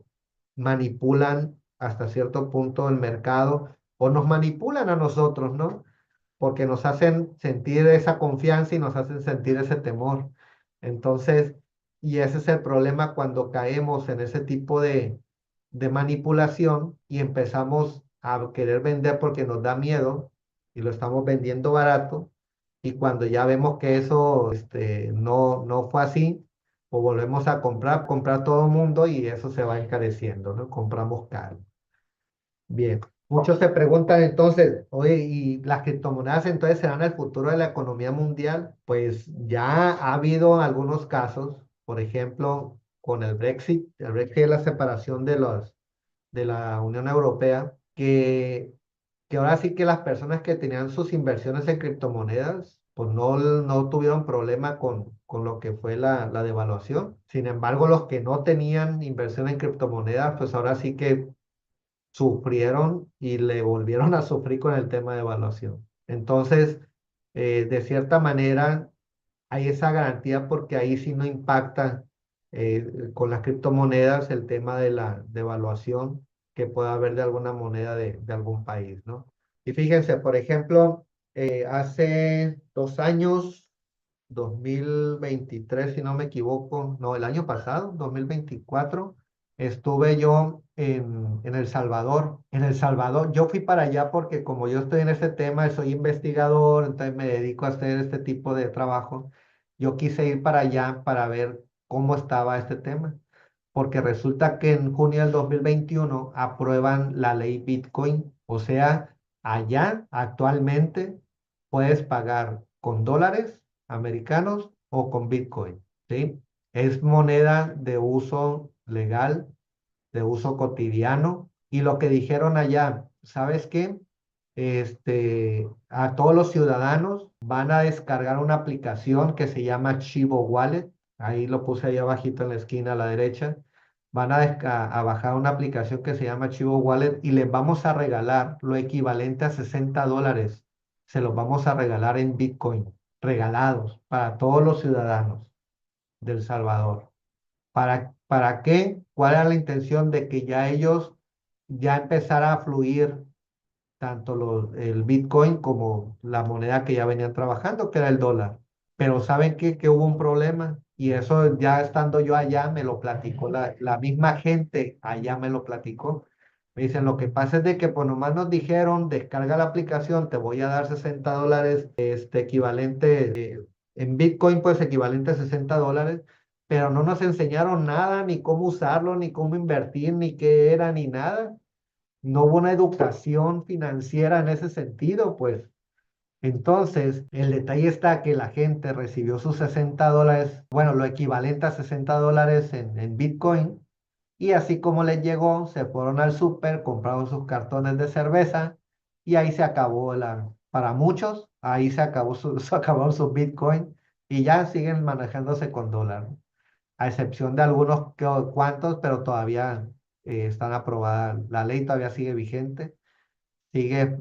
S1: manipulan hasta cierto punto el mercado o nos manipulan a nosotros, ¿no? Porque nos hacen sentir esa confianza y nos hacen sentir ese temor. Entonces, y ese es el problema cuando caemos en ese tipo de manipulación y empezamos a querer vender porque nos da miedo y lo estamos vendiendo barato. Y cuando ya vemos que eso no fue así, o volvemos a comprar todo el mundo y eso se va encareciendo, ¿no? Compramos caro. Bien, muchos se preguntan entonces, oye, ¿y las criptomonedas entonces serán el futuro de la economía mundial? Pues ya ha habido algunos casos, por ejemplo, con el Brexit es la separación de la Unión Europea, que ahora sí que las personas que tenían sus inversiones en criptomonedas, pues no tuvieron problema con lo que fue la devaluación. Sin embargo, los que no tenían inversión en criptomonedas, pues ahora sí que sufrieron y le volvieron a sufrir con el tema de evaluación. Entonces, de cierta manera, hay esa garantía porque ahí sí no impacta con las criptomonedas el tema de la devaluación que pueda haber de alguna moneda de algún país, ¿no? Y fíjense, por ejemplo, hace 2 años, 2023 si no me equivoco, no, el año pasado, 2024 estuve yo en El Salvador. En El Salvador, yo fui para allá porque como yo estoy en este tema, soy investigador, entonces me dedico a hacer este tipo de trabajo. Yo quise ir para allá para ver cómo estaba este tema, porque resulta que en junio del 2021 aprueban la ley Bitcoin, o sea, allá actualmente puedes pagar con dólares americanos o con Bitcoin, ¿sí? Es moneda de uso legal, de uso cotidiano. Y lo que dijeron allá, ¿sabes qué? A todos los ciudadanos van a descargar una aplicación que se llama Chivo Wallet. Ahí lo puse ahí abajito en la esquina a la derecha. Van a bajar una aplicación que se llama Chivo Wallet y les vamos a regalar lo equivalente a $60. Se los vamos a regalar en Bitcoin, regalados para todos los ciudadanos del Salvador. ¿Para qué? ¿Cuál era la intención de que ya ellos ya empezara a fluir tanto el Bitcoin como la moneda que ya venían trabajando, que era el dólar? Pero ¿saben qué? Que hubo un problema y eso ya estando yo allá me lo platicó la misma gente allá me lo platicó. Me dicen, lo que pasa es de que pues nomás nos dijeron, descarga la aplicación, te voy a dar $60, equivalente, en Bitcoin pues equivalente a $60, pero no nos enseñaron nada, ni cómo usarlo, ni cómo invertir, ni qué era, ni nada. No hubo una educación financiera en ese sentido, pues. Entonces, el detalle está que la gente recibió sus $60, bueno, lo equivalente a $60 en Bitcoin, y así como les llegó, se fueron al súper, compraron sus cartones de cerveza, y ahí se acabó para muchos, ahí se acabó se acabaron sus Bitcoin, y ya siguen manejándose con dólar, ¿no? A excepción de algunos cuantos, pero todavía están aprobadas, la ley todavía sigue vigente sigue,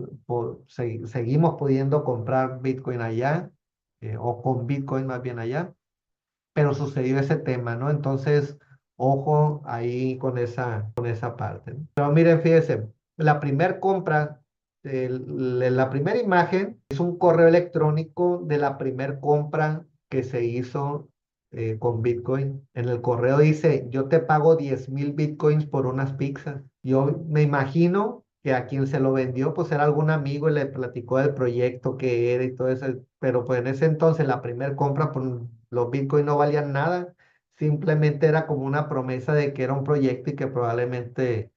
S1: seguimos pudiendo comprar Bitcoin allá, o con Bitcoin más bien allá, pero sucedió ese tema, ¿no? Entonces, ojo ahí con esa parte, ¿no? Pero miren, fíjense, la primera compra, la primera imagen es un correo electrónico de la primera compra que se hizo con Bitcoin. En el correo dice, yo te pago 10,000 Bitcoins por unas pizzas. Yo me imagino que a quien se lo vendió, pues era algún amigo y le platicó del proyecto que era y todo eso, pero pues en ese entonces la primera compra, pues los Bitcoins no valían nada, simplemente era como una promesa de que era un proyecto y que probablemente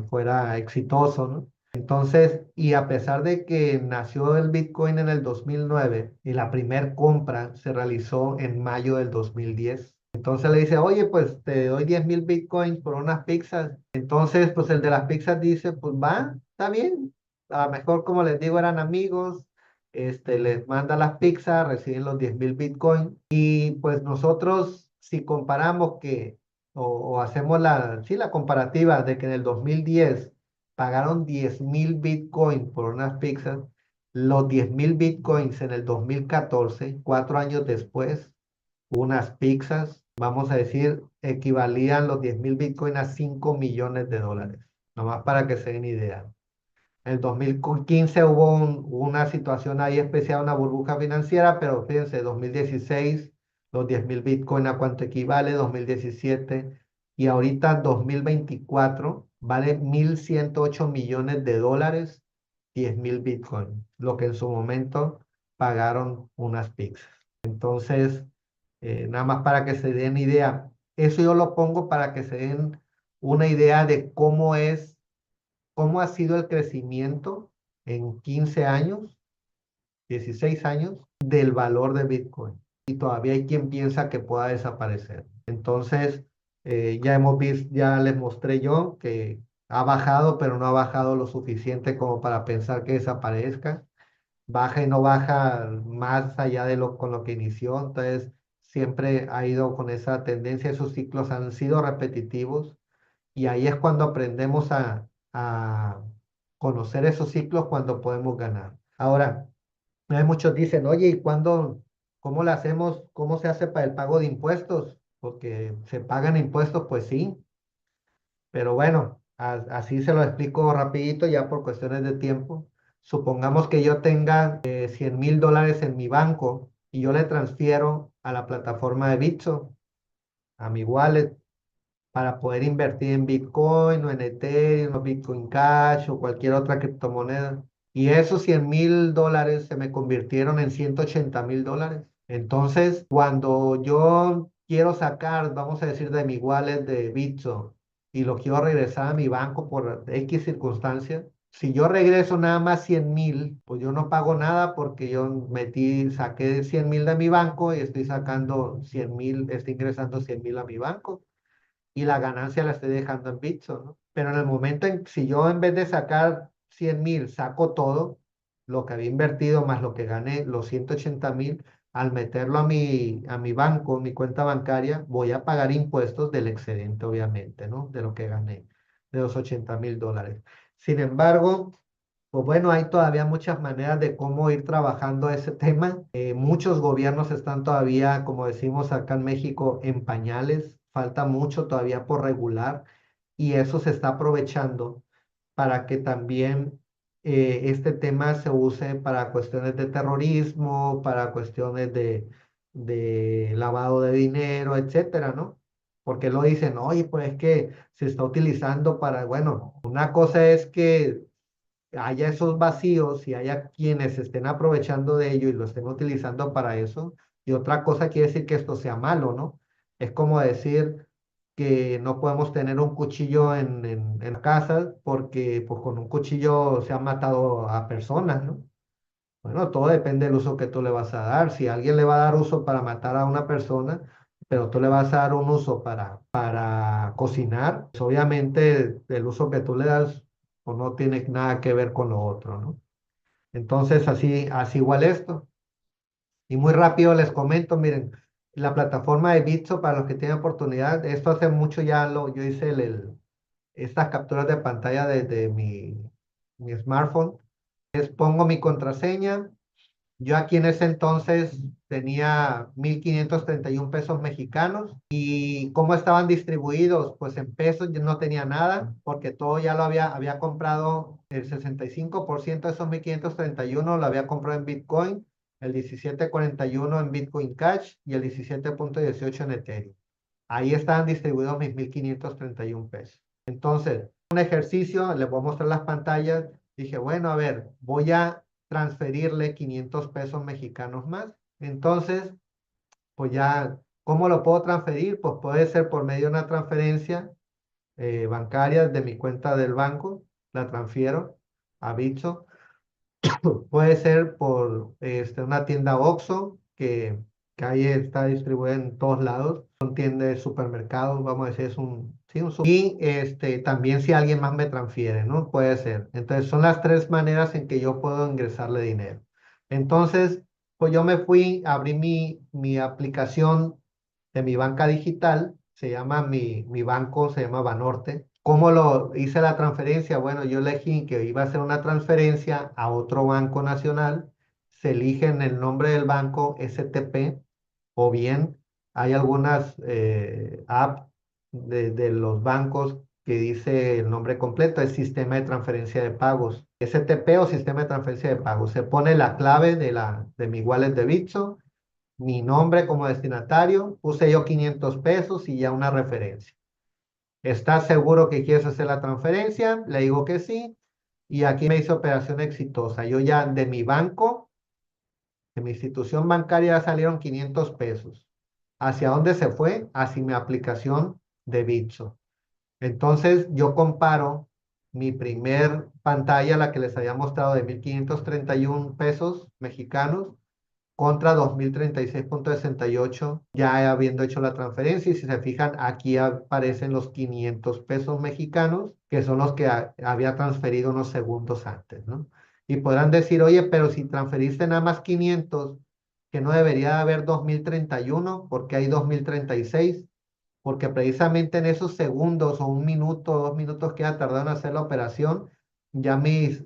S1: fuera exitoso, ¿no? Entonces, y a pesar de que nació el Bitcoin en el 2009 y la primera compra se realizó en mayo del 2010, entonces le dice, oye, pues te doy 10,000 Bitcoins por unas pizzas. Entonces, pues el de las pizzas dice, pues va, está bien. A lo mejor, como les digo, eran amigos, les manda las pizzas, reciben los 10,000 Bitcoin. Y pues nosotros, si comparamos o hacemos sí, la comparativa de que en el 2010 pagaron 10,000 Bitcoin por unas pizzas, los 10,000 Bitcoins en el 2014, 4 años después, unas pizzas, vamos a decir, equivalían los 10,000 Bitcoin a 5 millones de dólares, nomás para que se den idea. En el 2015 hubo una situación ahí especial, una burbuja financiera, pero fíjense, 2016, los 10,000 Bitcoin a cuánto equivale, 2017 y ahorita 2024 vale 1.108 millones de dólares, 10,000 Bitcoin, lo que en su momento pagaron unas pizzas. Entonces, nada más para que se den idea, eso yo lo pongo para que se den una idea de cómo ha sido el crecimiento en 15 años, 16 años, del valor de Bitcoin. Y todavía hay quien piensa que pueda desaparecer. Entonces, ya hemos visto, ya les mostré yo que ha bajado, pero no ha bajado lo suficiente como para pensar que desaparezca. Baja y no baja más allá de lo con lo que inició. Entonces, siempre ha ido con esa tendencia. Esos ciclos han sido repetitivos y ahí es cuando aprendemos a conocer esos ciclos cuando podemos ganar. Ahora, muchos dicen, oye, ¿y cuándo, cómo lo hacemos, cómo se hace para el pago de impuestos? Porque se pagan impuestos, pues sí, pero bueno, así se lo explico rapidito ya por cuestiones de tiempo. Supongamos que yo tenga 100,000 dólares en mi banco y yo le transfiero a la plataforma de Bitso, a mi wallet, para poder invertir en Bitcoin o en Ethereum o Bitcoin Cash o cualquier otra criptomoneda. Y esos 100,000 dólares se me convirtieron en 180,000 dólares. Entonces, cuando yo quiero sacar, vamos a decir, de mi wallet de Bitso y lo quiero regresar a mi banco por X circunstancia, si yo regreso nada más 100,000, pues yo no pago nada porque yo saqué 100,000 de mi banco y estoy sacando 100,000, estoy ingresando 100,000 a mi banco y la ganancia la estoy dejando en Bitso, ¿no? Pero en el momento en si yo en vez de sacar 100,000, saco todo, lo que había invertido más lo que gané, los 180,000, al meterlo a mi banco, mi cuenta bancaria, voy a pagar impuestos del excedente, obviamente, ¿no? De lo que gané, de los 80,000 dólares. Sin embargo, pues bueno, hay todavía muchas maneras de cómo ir trabajando ese tema. Muchos gobiernos están todavía, como decimos acá en México, en pañales. Falta mucho todavía por regular y eso se está aprovechando para que también este tema se use para cuestiones de terrorismo, para cuestiones de lavado de dinero, etcétera, ¿no? Porque lo dicen, oye, pues es que se está utilizando para, bueno, una cosa es que haya esos vacíos y haya quienes estén aprovechando de ello y lo estén utilizando para eso. Y otra cosa quiere decir que esto sea malo, ¿no? Es como decir que no podemos tener un cuchillo en casa porque pues, con un cuchillo se han matado a personas, ¿no? Bueno, todo depende del uso que tú le vas a dar. Si alguien le va a dar uso para matar a una persona, pero tú le vas a dar un uso para cocinar, pues obviamente el uso que tú le das pues, no tiene nada que ver con lo otro, ¿no? Entonces, así igual esto. Y muy rápido les comento, miren, la plataforma de Bitso, para los que tienen oportunidad, esto hace mucho ya yo hice estas capturas de pantalla desde mi smartphone. Les pongo mi contraseña. Yo aquí en ese entonces tenía 1.531 pesos mexicanos y cómo estaban distribuidos, pues en pesos yo no tenía nada porque todo ya lo había comprado, el 65% de esos 1.531 lo había comprado en Bitcoin, el 17,41 en Bitcoin Cash y el 17,18 en Ethereum. Ahí estaban distribuidos mis 1.531 pesos. Entonces, un ejercicio, les voy a mostrar las pantallas. Dije, bueno, a ver, voy a transferirle 500 pesos mexicanos más. Entonces, pues ya, ¿cómo lo puedo transferir? Pues puede ser por medio de una transferencia bancaria de mi cuenta del banco, la transfiero a Bitso. Puede ser por una tienda OXXO que ahí está distribuida en todos lados. Son tiendas de supermercados, vamos a decir, es sí, y también si alguien más me transfiere, ¿no? Puede ser. Entonces son las tres maneras en que yo puedo ingresarle dinero. Entonces, pues yo me fui, abrí mi aplicación de mi banca digital, se llama mi banco, se llama Banorte. ¿Cómo lo hice la transferencia? Bueno, yo elegí que iba a hacer una transferencia a otro banco nacional. Se elige en el nombre del banco STP o bien hay algunas apps de los bancos que dice el nombre completo, es Sistema de Transferencia de Pagos. STP o Sistema de Transferencia de Pagos. Se pone la clave de mi wallet de Bitso, mi nombre como destinatario, puse yo 500 pesos y ya una referencia. ¿Estás seguro que quieres hacer la transferencia? Le digo que sí. Y aquí me hizo operación exitosa. Yo ya de mi banco, de mi institución bancaria, ya salieron 500 pesos. ¿Hacia dónde se fue? Hacia mi aplicación de Bitso. Entonces yo comparo mi primer pantalla, la que les había mostrado de 1,531 pesos mexicanos, contra 2,036,68, ya habiendo hecho la transferencia. Y si se fijan, aquí aparecen los 500 pesos mexicanos, que son los que había transferido unos segundos antes, ¿no? Y podrán decir, oye, pero si transferiste nada más 500, que no debería haber 2,031, porque hay 2,036, porque precisamente en esos segundos o un minuto o 2 minutos que ha tardado en hacer la operación, ya mis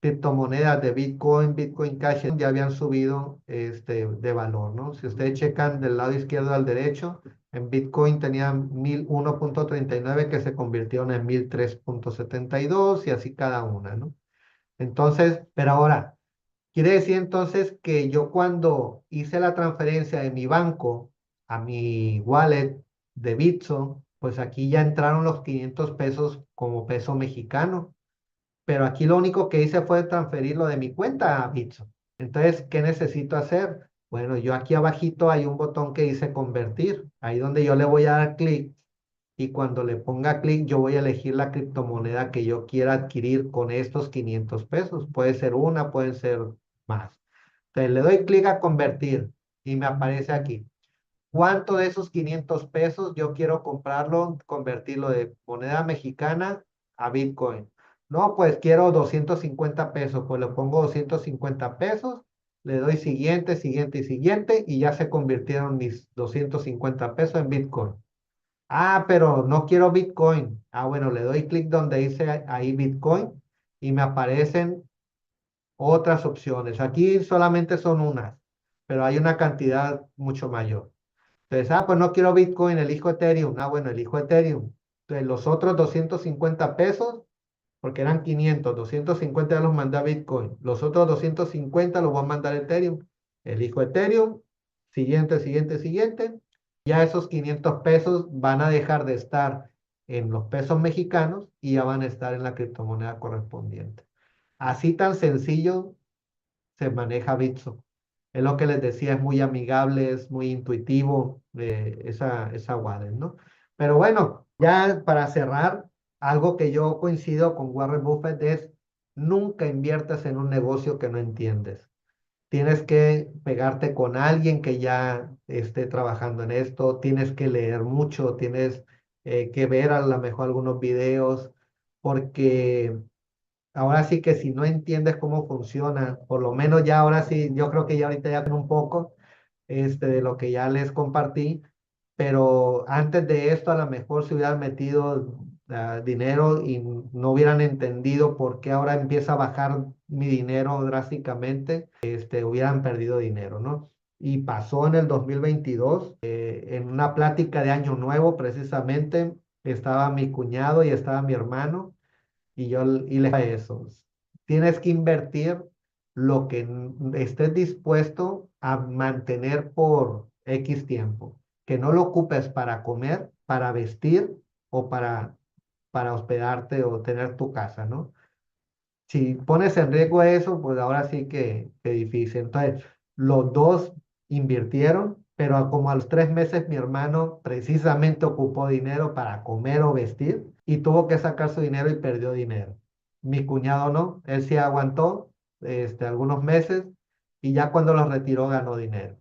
S1: criptomonedas de Bitcoin, Bitcoin Cash, ya habían subido de valor, ¿no? Si ustedes checan del lado izquierdo al derecho, en Bitcoin tenían 1,001,39 que se convirtieron en 1,003,72 y así cada una, ¿no? Entonces, pero ahora, quiere decir entonces que yo cuando hice la transferencia de mi banco a mi wallet de Bitso, pues aquí ya entraron los 500 pesos como peso mexicano, pero aquí lo único que hice fue transferirlo de mi cuenta a Bitso. Entonces, ¿qué necesito hacer? Bueno, yo aquí abajito hay un botón que dice convertir, ahí donde yo le voy a dar clic y cuando le ponga clic yo voy a elegir la criptomoneda que yo quiera adquirir con estos 500 pesos. Puede ser una, pueden ser más. Entonces le doy clic a convertir y me aparece aquí. ¿Cuánto de esos 500 pesos yo quiero comprarlo, convertirlo de moneda mexicana a Bitcoin? No, pues quiero 250 pesos, pues le pongo 250 pesos, le doy siguiente, siguiente y siguiente y ya se convirtieron mis 250 pesos en Bitcoin. Ah, pero no quiero Bitcoin. Ah, bueno, le doy clic donde dice ahí Bitcoin y me aparecen otras opciones. Aquí solamente son unas, pero hay una cantidad mucho mayor. Entonces, pues no quiero Bitcoin, elijo Ethereum. Ah, bueno, elijo Ethereum. Entonces, los otros 250 pesos, porque eran 500, 250 ya los mandé a Bitcoin. Los otros 250 los voy a mandar a Ethereum. Elijo Ethereum. Siguiente, siguiente, siguiente. Ya esos 500 pesos van a dejar de estar en los pesos mexicanos y ya van a estar en la criptomoneda correspondiente. Así tan sencillo se maneja Bitso. Es lo que les decía, es muy amigable, es muy intuitivo esa wallet, ¿no? Pero bueno, ya para cerrar, algo que yo coincido con Warren Buffett es nunca inviertas en un negocio que no entiendes. Tienes que pegarte con alguien que ya esté trabajando en esto, tienes que leer mucho, tienes que ver a lo mejor algunos videos, porque ahora sí que si no entiendes cómo funciona, por lo menos ya ahora sí, yo creo que ya ahorita ya tengo un poco de lo que ya les compartí, pero antes de esto a lo mejor se hubieran metido dinero y no hubieran entendido por qué ahora empieza a bajar mi dinero drásticamente, hubieran perdido dinero, ¿no? Y pasó en el 2022, en una plática de Año Nuevo precisamente, estaba mi cuñado y estaba mi hermano. Y les digo eso, tienes que invertir lo que estés dispuesto a mantener por X tiempo, que no lo ocupes para comer, para vestir o para hospedarte o tener tu casa, ¿no? Si pones en riesgo eso, pues ahora sí que difícil. Entonces, los dos invirtieron, pero como a los 3 meses mi hermano precisamente ocupó dinero para comer o vestir y tuvo que sacar su dinero y perdió dinero. Mi cuñado no, él sí aguantó algunos meses y ya cuando los retiró ganó dinero.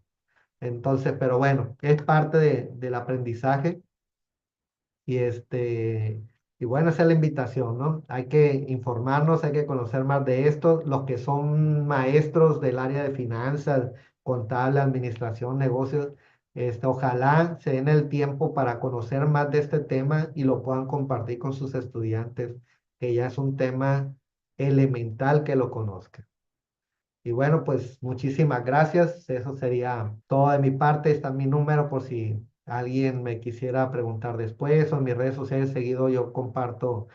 S1: Entonces, pero bueno, es parte del aprendizaje y y bueno, esa es la invitación, ¿no? Hay que informarnos, hay que conocer más de esto. Los que son maestros del área de finanzas, contable, administración, negocios, ojalá se den el tiempo para conocer más de este tema y lo puedan compartir con sus estudiantes, que ya es un tema elemental que lo conozcan. Y bueno, pues muchísimas gracias. Eso sería todo de mi parte. Está mi número por si alguien me quisiera preguntar después o en mis redes sociales seguido yo comparto